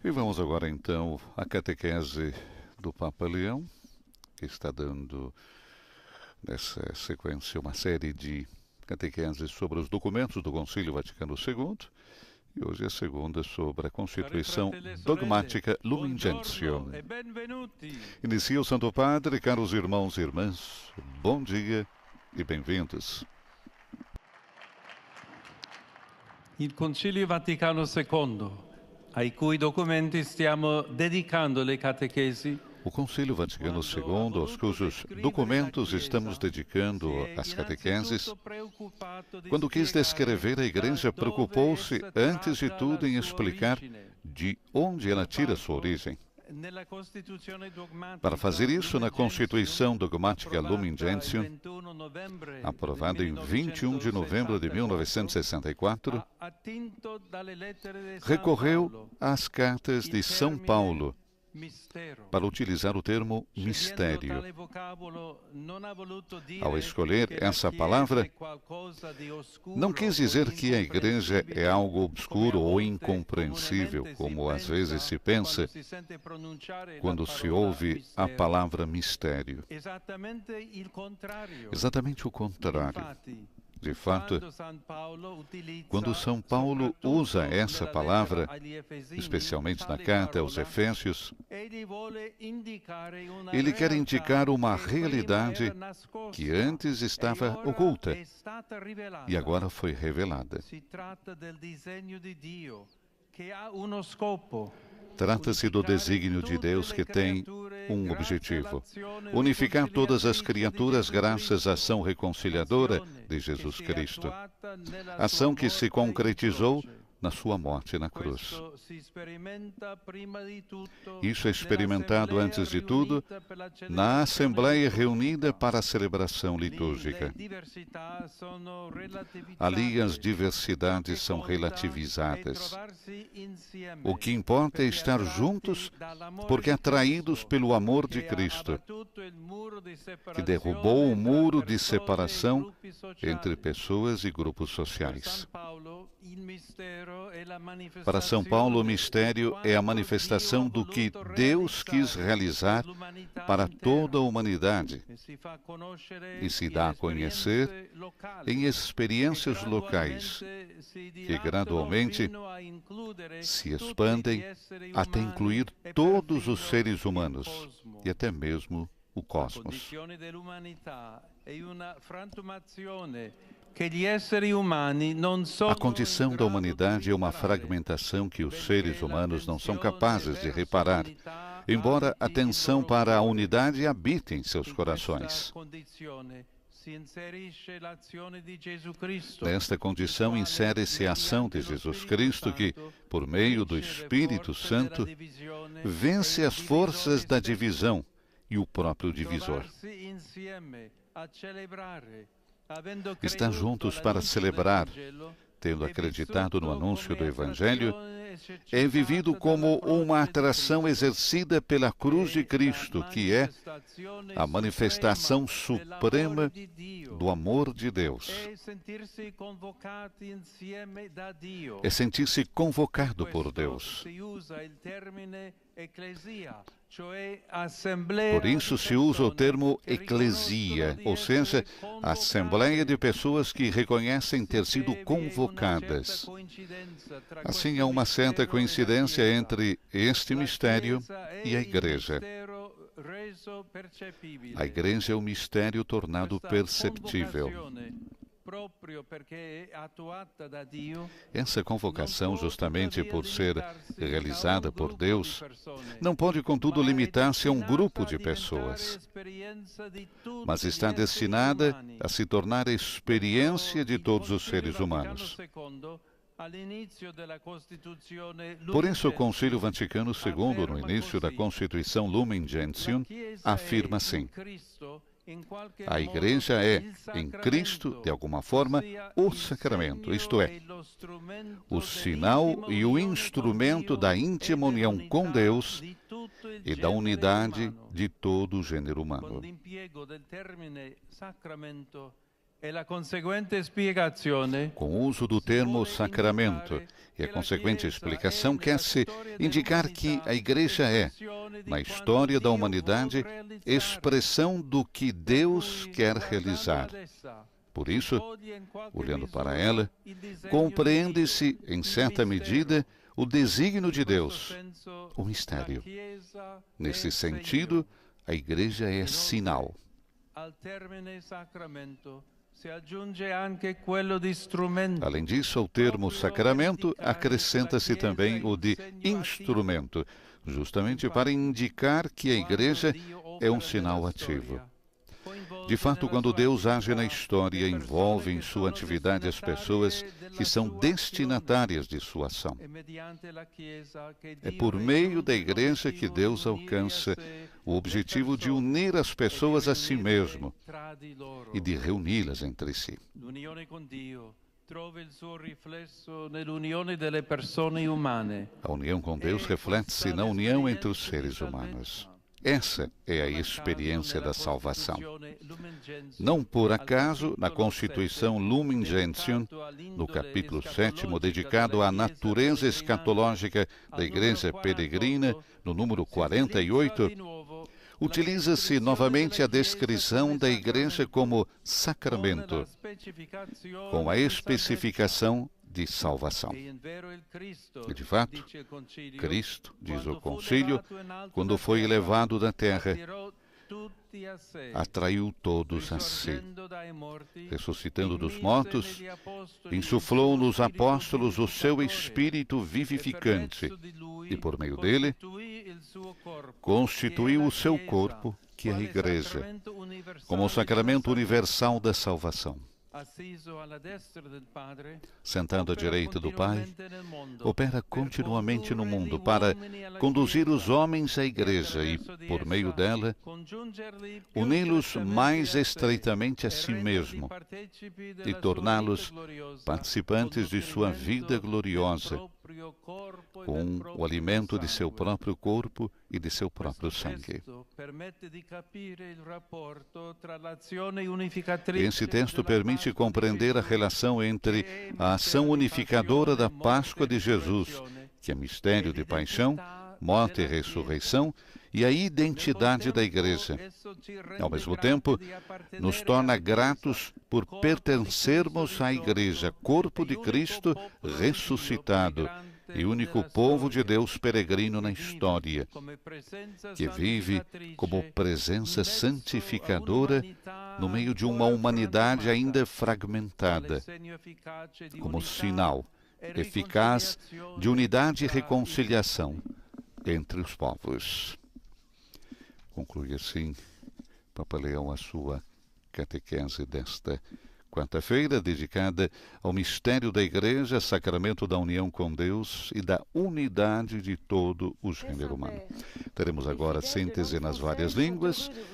E vamos agora então à catequese do Papa Leão, que está dando nessa sequência uma série de catequeses sobre os documentos do Concílio Vaticano II. E hoje a segunda sobre a Constituição Dogmática Lumen Gentium. Inicia o Santo Padre, caros irmãos e irmãs, bom dia e bem-vindos. Il Concilio Vaticano II, ai cui documenti stiamo dedicando le catechesi, o Concílio Vaticano II, aos cujos documentos estamos dedicando as catequeses, quando quis descrever a Igreja, preocupou-se, antes de tudo, em explicar de onde ela tira sua origem. Para fazer isso, na Constituição Dogmática Lumen Gentium, aprovada em 21 de novembro de 1964, recorreu às cartas de São Paulo, para utilizar o termo mistério. Ao escolher essa palavra, não quis dizer que a Igreja é algo obscuro ou incompreensível, como às vezes se pensa quando se ouve a palavra mistério. Exatamente o contrário. De fato, quando São Paulo usa essa palavra, especialmente na carta aos Efésios, ele quer indicar uma realidade que antes estava oculta e agora foi revelada. Trata-se do desígnio de Deus que tem um objetivo: unificar todas as criaturas graças à ação reconciliadora de Jesus Cristo, ação que se concretizou na sua morte na cruz. Isso é experimentado, antes de tudo, na Assembleia reunida para a celebração litúrgica. Ali as diversidades são relativizadas. O que importa é estar juntos, porque atraídos pelo amor de Cristo, que derrubou o muro de separação entre pessoas e grupos sociais. Para São Paulo, o mistério é a manifestação do que Deus quis realizar para toda a humanidade e se dá a conhecer em experiências locais que gradualmente se expandem até incluir todos os seres humanos e até mesmo o cosmos. A condição da humanidade é uma fragmentação que os seres humanos não são capazes de reparar, embora a tensão para a unidade habite em seus corações. Nesta condição insere-se a ação de Jesus Cristo que, por meio do Espírito Santo, vence as forças da divisão e o próprio divisor. Estar juntos para celebrar, tendo acreditado no anúncio do Evangelho, é vivido como uma atração exercida pela cruz de Cristo, que é a manifestação suprema do amor de Deus. É sentir-se convocado por Deus. Por isso se usa o termo eclesia, ou seja, a assembleia de pessoas que reconhecem ter sido convocadas. Assim, há uma certa coincidência entre este mistério e a Igreja. A Igreja é o mistério tornado perceptível. Essa convocação, justamente por ser realizada por Deus, não pode, contudo, limitar-se a um grupo de pessoas, mas está destinada a se tornar a experiência de todos os seres humanos. Por isso, o Concílio Vaticano II, no início da Constituição Lumen Gentium, afirma assim: a Igreja é, em Cristo, de alguma forma, o sacramento, isto é, o sinal e o instrumento da íntima união com Deus e da unidade de todo o gênero humano. Com o uso do termo sacramento e a consequente explicação, quer-se indicar que a Igreja é, na história da humanidade, expressão do que Deus quer realizar. Por isso, olhando para ela, compreende-se, em certa medida, o desígnio de Deus, o mistério. Nesse sentido, a Igreja é sinal. Além disso, ao termo sacramento, acrescenta-se também o de instrumento, justamente para indicar que a Igreja é um sinal ativo. De fato, quando Deus age na história, envolve em sua atividade as pessoas que são destinatárias de sua ação. É por meio da Igreja que Deus alcança o objetivo de unir as pessoas a si mesmo e de reuni-las entre si. A união com Deus reflete-se na união entre os seres humanos. Essa é a experiência da salvação. Não por acaso, na Constituição Lumen Gentium, no capítulo 7º, dedicado à natureza escatológica da Igreja Peregrina, no número 48, utiliza-se novamente a descrição da Igreja como sacramento, com a especificação de salvação. E, de fato, Cristo, diz o Concílio, quando foi elevado da terra, atraiu todos a si. Ressuscitando dos mortos, insuflou nos apóstolos o seu Espírito vivificante e, por meio dele, constituiu o seu corpo, que é a Igreja, como o sacramento universal da salvação. Sentado à direita do Pai, opera continuamente no mundo para conduzir os homens à Igreja e, por meio dela, uni-los mais estreitamente a si mesmo e torná-los participantes de sua vida gloriosa, com o alimento de seu próprio corpo e de seu próprio sangue. Esse texto permite compreender a relação entre a ação unificadora da Páscoa de Jesus, que é mistério de paixão, morte e ressurreição, e a identidade da Igreja. Ao mesmo tempo, nos torna gratos por pertencermos à Igreja, corpo de Cristo ressuscitado e único povo de Deus peregrino na história, que vive como presença santificadora no meio de uma humanidade ainda fragmentada, como sinal eficaz de unidade e reconciliação entre os povos. Conclui assim Papa Leão a sua catequese desta quarta-feira, dedicada ao mistério da Igreja, sacramento da união com Deus e da unidade de todo o gênero humano. Teremos agora a síntese nas várias línguas,